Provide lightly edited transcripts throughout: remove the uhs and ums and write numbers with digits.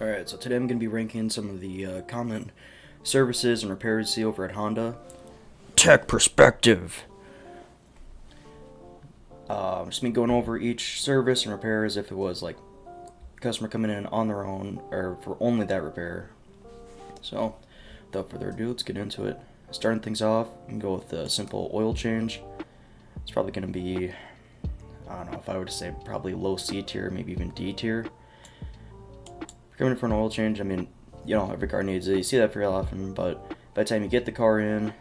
Alright, so today I'm going to be ranking some of the common services and repairs you see over at Honda. Tech perspective. Just me going over each service and repair as if it was like a customer coming in on their own or for only that repair. So, without further ado, let's get into it. Starting things off, we can go with the simple oil change. It's probably going to be, I don't know, if I were to say probably low C tier, maybe even D tier. Coming in for an oil change, I mean, every car needs it. You see that very often, but by the time you get the car in,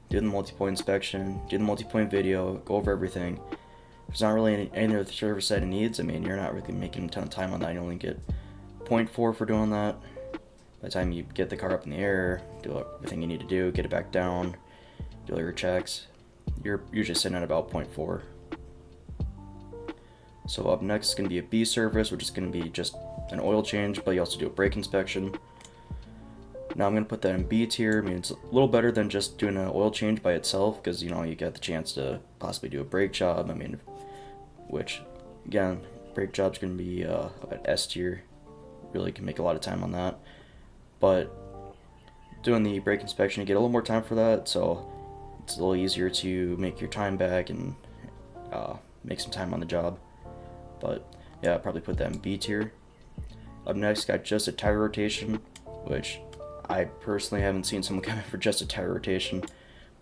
do the multi-point inspection, do the multi-point video, go over everything. If there's not really any other service that it needs, I mean, you're not really making a ton of time on that. You only get 0.4 for doing that. By the time you get the car up in the air, do everything you need to do, get it back down, do all your checks, you're usually sitting at about 0.4. So up next is going to be a B service, which is going to be just an oil change, but you also do a brake inspection. Now I'm going to put that in B tier. I mean, it's a little better than just doing an oil change by itself because, you get the chance to possibly do a brake job. I mean, which, again, brake job's going to be at S tier. Really can make a lot of time on that. But doing the brake inspection, you get a little more time for that, so it's a little easier to make your time back and make some time on the job. But yeah, I'll probably put that in B tier. Up next, got just a tire rotation, which I personally haven't seen someone come in for just a tire rotation,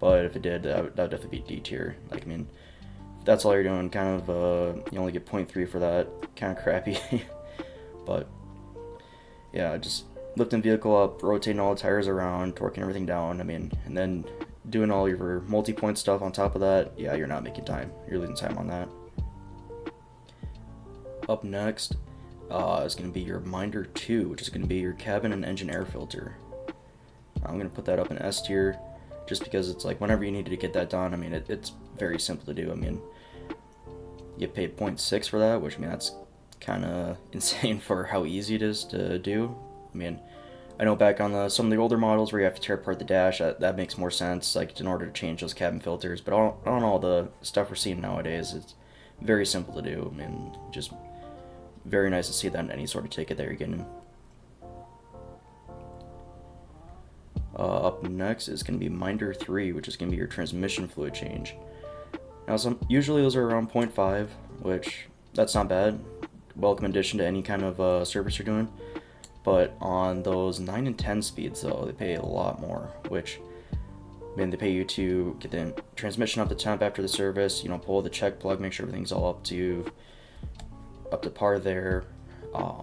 but if it did, that would definitely be D tier. Like, I mean, if that's all you're doing, kind of, you only get 0.3 for that, kind of crappy. But yeah, just lifting vehicle up, rotating all the tires around, torquing everything down, I mean, and then doing all your multi-point stuff on top of that, yeah, you're not making time. You're losing time on that. Up next is going to be your Minder 2, which is going to be your cabin and engine air filter. I'm going to put that up in S tier just because it's like whenever you need to get that done, I mean, it's very simple to do. I mean, you pay 0.6 for that, which, I mean, that's kind of insane for how easy it is to do. I mean, I know back on some of the older models where you have to tear apart the dash, that makes more sense, like in order to change those cabin filters. But on all the stuff we're seeing nowadays, it's very simple to do. I mean, just very nice to see that in any sort of ticket that you're getting. Up next is going to be Minder 3, which is going to be your transmission fluid change. Now, usually those are around 0.5, which that's not bad. Welcome addition to any kind of service you're doing. But on those 9 and 10 speeds, though, they pay a lot more, which, I mean, they pay you to get the transmission up to temp after the service, pull the check plug, make sure everything's all up to par there,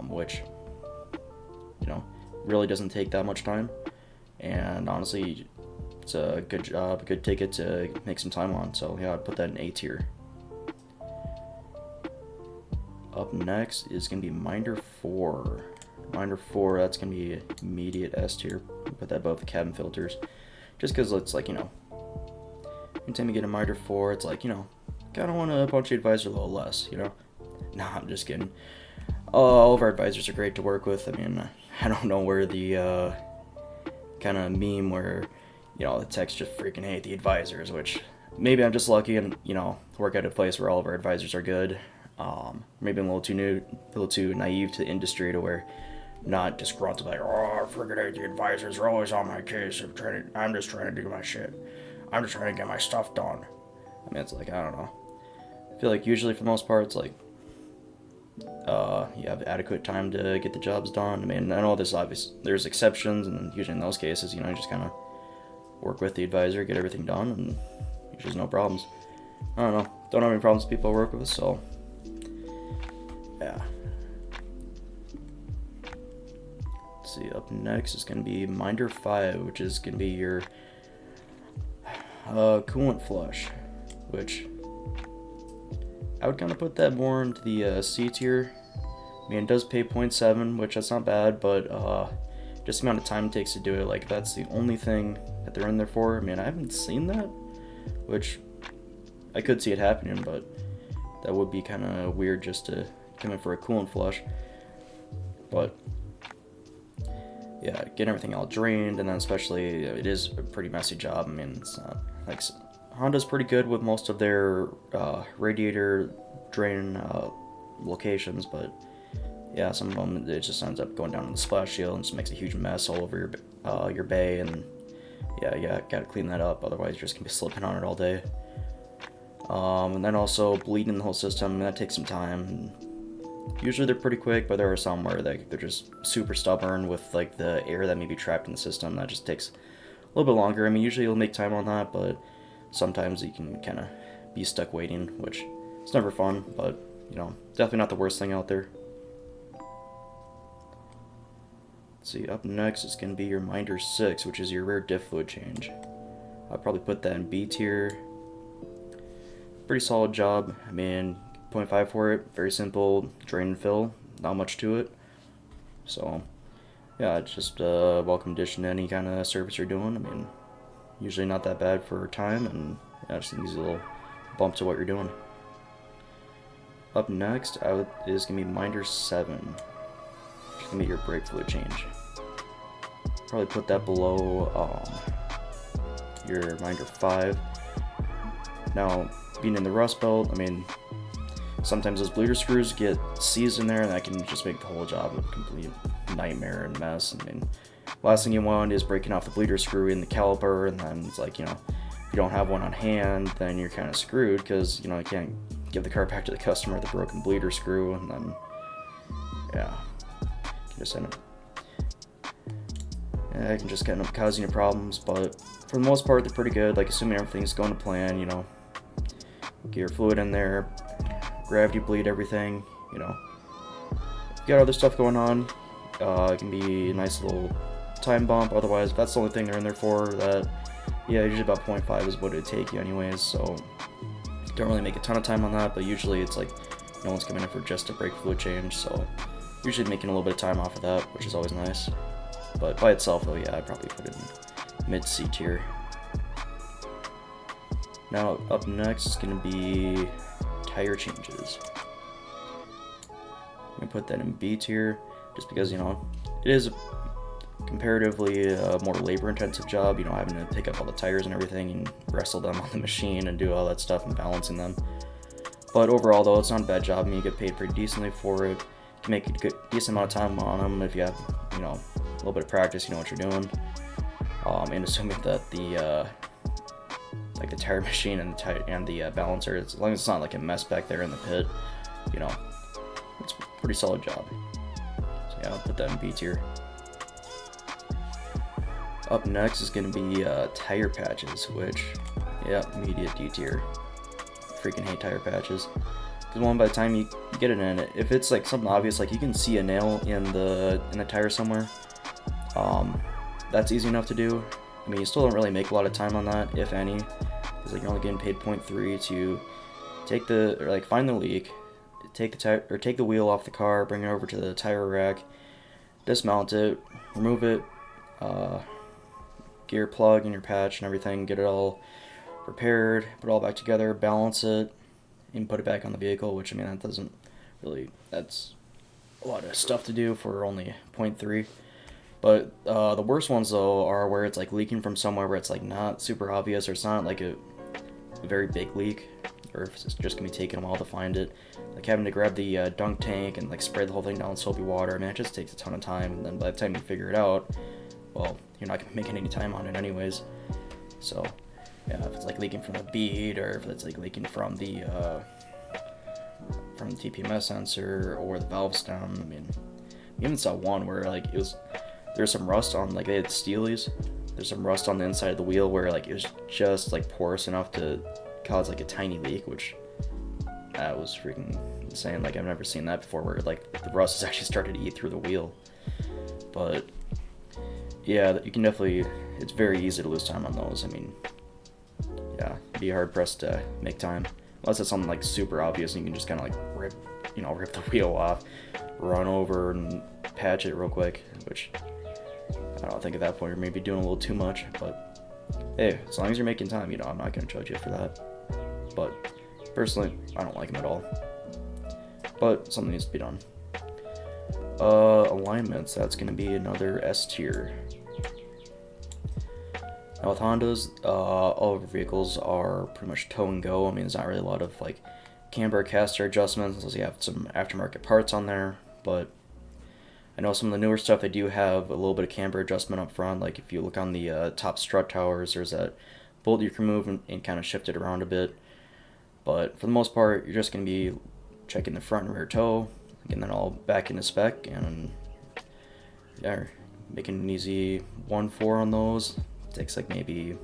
which, really doesn't take that much time. And honestly, it's a good job, a good ticket to make some time on. So yeah, I'd put that in A tier. Up next is going to be Minder 4. Minder 4, that's going to be immediate S tier. Put that above the cabin filters. Just because it's like, anytime you get a Minder 4, it's like, kind of want to punch the advisor a little less, Nah, I'm just kidding. All of our advisors are great to work with. I mean, I don't know where the kind of meme where, the techs just freaking hate the advisors, which maybe I'm just lucky and, work at a place where all of our advisors are good. Maybe I'm a little too naive to the industry to where not disgruntled like, oh, I freaking hate the advisors. They're always on my case. I'm just trying to do my shit. I'm just trying to get my stuff done. I mean, it's like, I don't know. I feel like usually for the most part, it's like, you have adequate time to get the jobs done. I mean, I know there's exceptions, and usually in those cases, you just kind of work with the advisor, get everything done, and usually there's no problems. I don't know. Don't have any problems with people I work with, so yeah. Let's see, up next is going to be Minder 5, which is going to be your coolant flush, which I would kind of put that more into the C tier. I mean, it does pay 0.7, which that's not bad, but just the amount of time it takes to do it, like, that's the only thing that they're in there for. I mean, I haven't seen that, which I could see it happening, but that would be kind of weird just to come in for a coolant flush. But yeah, getting everything all drained, and then especially, it is a pretty messy job. I mean, it's not like Honda's pretty good with most of their radiator drain locations, but yeah, some of them it just ends up going down in the splash shield and just makes a huge mess all over your bay, and yeah, gotta clean that up. Otherwise, you're just gonna be slipping on it all day. And then also bleeding the whole system, and that takes some time. Usually they're pretty quick, but there are some where they're just super stubborn with like the air that may be trapped in the system. That just takes a little bit longer. I mean, usually you'll make time on that, but sometimes you can kind of be stuck waiting, which is never fun, but definitely not the worst thing out there. Let's see, up next is going to be your Minder 6, which is your rear diff fluid change. I'll probably put that in B tier. Pretty solid job. I mean, 0.5 for it, very simple, drain and fill, not much to it. So, yeah, it's just a welcome addition to any kind of service you're doing. I mean, usually not that bad for time, and yeah, just an easy little bump to what you're doing. Up next is going to be Minder 7, which is going to be your brake fluid change. Probably put that below your Minder 5. Now, being in the rust belt, I mean, sometimes those bleeder screws get seized in there, and that can just make the whole job a complete nightmare and mess. I mean, last thing you want is breaking off the bleeder screw in the caliper, and then it's like, if you don't have one on hand, then you're kind of screwed, because, you can't give the car back to the customer, the broken bleeder screw, and then, yeah, it can just end up causing you problems. But for the most part, they're pretty good, like, assuming everything's going to plan, get your fluid in there, gravity bleed everything, if you got other stuff going on, it can be a nice little time bump. Otherwise, if that's the only thing they're in there for, that, yeah, usually about 0.5 is what it would take you anyways, so don't really make a ton of time on that, but usually it's like no one's coming in for just a brake fluid change, so usually making a little bit of time off of that, which is always nice. But by itself, though, yeah, I'd probably put it in mid-C tier. Now, up next is going to be tire changes. I'm going to put that in B tier, just because, it is comparatively a more labor-intensive job, having to pick up all the tires and everything and wrestle them on the machine and do all that stuff and balancing them. But overall, though, it's not a bad job. I mean, you get paid pretty decently for it. You can make a decent amount of time on them if you have, a little bit of practice, you know what you're doing. And assuming that the tire machine and the balancer, as long as it's not like a mess back there in the pit, it's a pretty solid job. So yeah, I'll put that in B tier. Up next is going to be tire patches, which, yeah, immediate D tier. Freaking hate tire patches. Because by the time you get it in, if it's like something obvious, like you can see a nail in the tire somewhere, that's easy enough to do. I mean, you still don't really make a lot of time on that, if any, because you're only getting paid 0.3 to find the leak, take the wheel off the car, bring it over to the tire rack, dismount it, remove it, gear plug in your patch and everything, get it all repaired, put it all back together, balance it, and put it back on the vehicle, which, I mean, that's a lot of stuff to do for only 0.3. But the worst ones, though, are where it's like leaking from somewhere where it's like not super obvious, or it's not like a very big leak, or if it's just gonna be taking a while to find it. Like having to grab the dunk tank and like spray the whole thing down with soapy water. I mean, it just takes a ton of time, and then by the time you figure it out, well, you're not gonna be making any time on it anyways. So yeah, if it's like leaking from the bead, or if it's like leaking from the TPMS sensor or the valve stem. I mean, we even saw one where like there's some rust on, like they had steelies. There's some rust on the inside of the wheel where like it was just like porous enough to cause like a tiny leak, which that was freaking insane. Like I've never seen that before, where like the rust has actually started to eat through the wheel. But yeah, you can definitely, it's very easy to lose time on those. I mean, yeah, it'd be hard pressed to make time unless it's something like super obvious and you can just kind of like rip the wheel off, run over and patch it real quick, which I don't think at that point you're maybe doing a little too much. But hey, as long as you're making time, I'm not going to judge you for that. But personally, I don't like them at all. But something needs to be done. Alignments, that's going to be another S tier. Now with Hondas, all of our vehicles are pretty much tow and go. I mean, there's not really a lot of like camber caster adjustments unless you have some aftermarket parts on there. But I know some of the newer stuff, they do have a little bit of camber adjustment up front. Like if you look on the top strut towers, there's that bolt you can move and kind of shift it around a bit. But for the most part, you're just going to be checking the front and rear toe, getting that all back into spec, and yeah, making an easy 1-4 on those. It takes like maybe,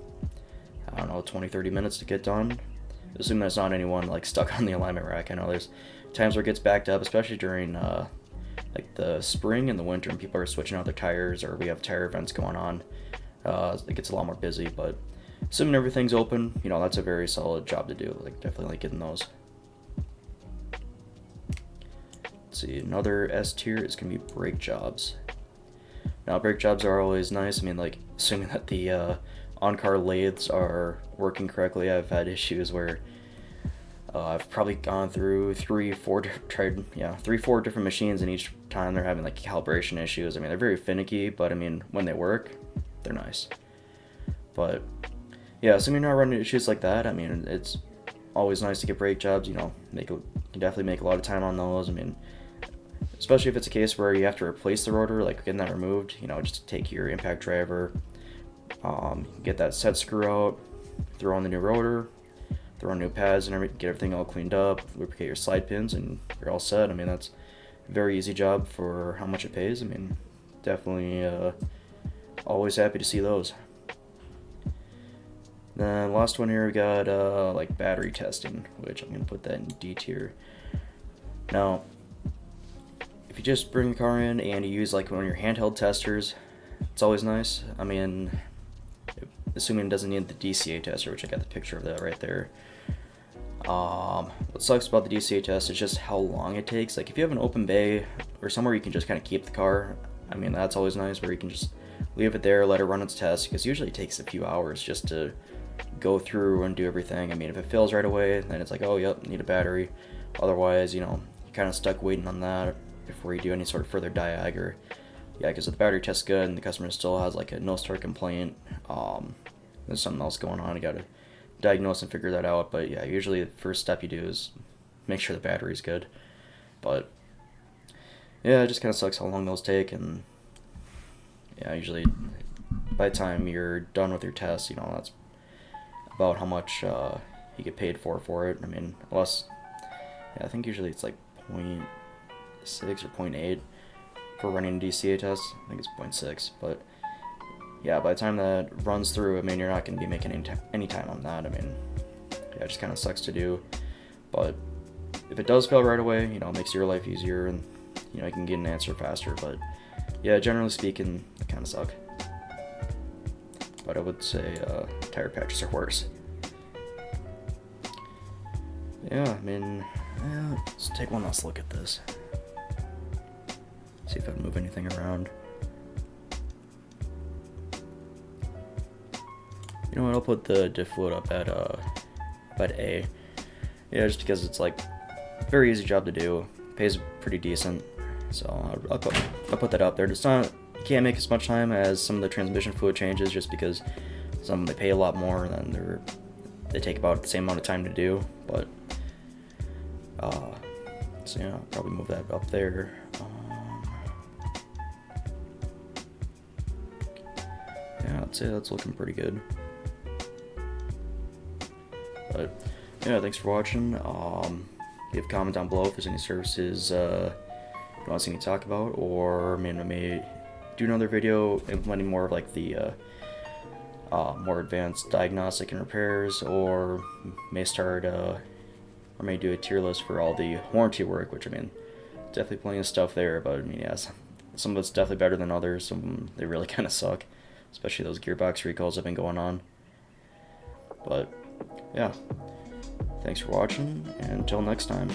I don't know, 20-30 minutes to get done. Assuming there's not anyone like stuck on the alignment rack. I know there's times where it gets backed up, especially during like the spring and the winter, and people are switching out their tires, or we have tire events going on. It gets a lot more busy, but assuming everything's open, you know, that's a very solid job to do. Like, definitely like getting those. Let's see, another S tier is gonna be brake jobs. Now, brake jobs are always nice. I mean, like, assuming that the on-car lathes are working correctly. I've had issues where I've probably gone through 3-4 different machines, and each time they're having like calibration issues. I mean, they're very finicky, but I mean, when they work, they're nice. But yeah, assuming you're not running issues like that, I mean, it's always nice to get brake jobs. You know, you can definitely make a lot of time on those. I mean, especially if it's a case where you have to replace the rotor, like getting that removed. You know, just take your impact driver, get that set screw out, throw on the new rotor, throw on new pads, and get everything all cleaned up, lubricate your slide pins, and you're all set. I mean, that's a very easy job for how much it pays. I mean, definitely always happy to see those. Then last one here, we got like battery testing, which I'm gonna put that in D tier. Now, if you just bring the car in and you use like one of your handheld testers, it's always nice. I mean, assuming it doesn't need the DCA tester, which I got the picture of that right there. What sucks about the DCA test is just how long it takes. Like if you have an open bay or somewhere you can just kind of keep the car, I mean, that's always nice, where you can just leave it there, let it run its test, because usually it takes a few hours just to go through and do everything. I mean, if it fails right away, then it's like, oh, yep, need a battery. Otherwise, you know, you're kind of stuck waiting on that before you do any sort of further diag, or yeah, because if the battery test's good and the customer still has like a no start complaint, there's something else going on. You got to diagnose and figure that out. But yeah, usually the first step you do is make sure the battery's good. But yeah, it just kind of sucks how long those take, and yeah, usually by the time you're done with your test, you know, that's about how much you get paid for it. I mean, unless, yeah, I think usually it's like 0.6 or 0.8 for running a DCA test. I think it's 0.6, but yeah, by the time that runs through, I mean, you're not going to be making any time on that. I mean, yeah, it just kind of sucks to do, but if it does fail right away, you know, it makes your life easier, and you know, you can get an answer faster. But yeah, generally speaking, it kind of suck. But I would say tire patches are worse. Yeah, I mean, let's take one last look at this. See if I can move anything around. You know what, I'll put the diff fluid up at A. Yeah, just because it's like a very easy job to do. Pays pretty decent. So I'll put that up there. It's not, you can't make as much time as some of the transmission fluid changes, just because some of them, they pay a lot more, and then they take about the same amount of time to do. But so yeah, I'll probably move that up there. Yeah, I'd say that's looking pretty good. But yeah, thanks for watching. Leave a comment down below if there's any services you want to see me talk about, or I may do another video implementing more of like the more advanced diagnostic and repairs, or may start or may do a tier list for all the warranty work, which I mean, definitely plenty of stuff there. But I mean, yeah, some of it's definitely better than others. Some of them, they really kind of suck, especially those gearbox recalls that have been going on. But yeah, thanks for watching, and until next time.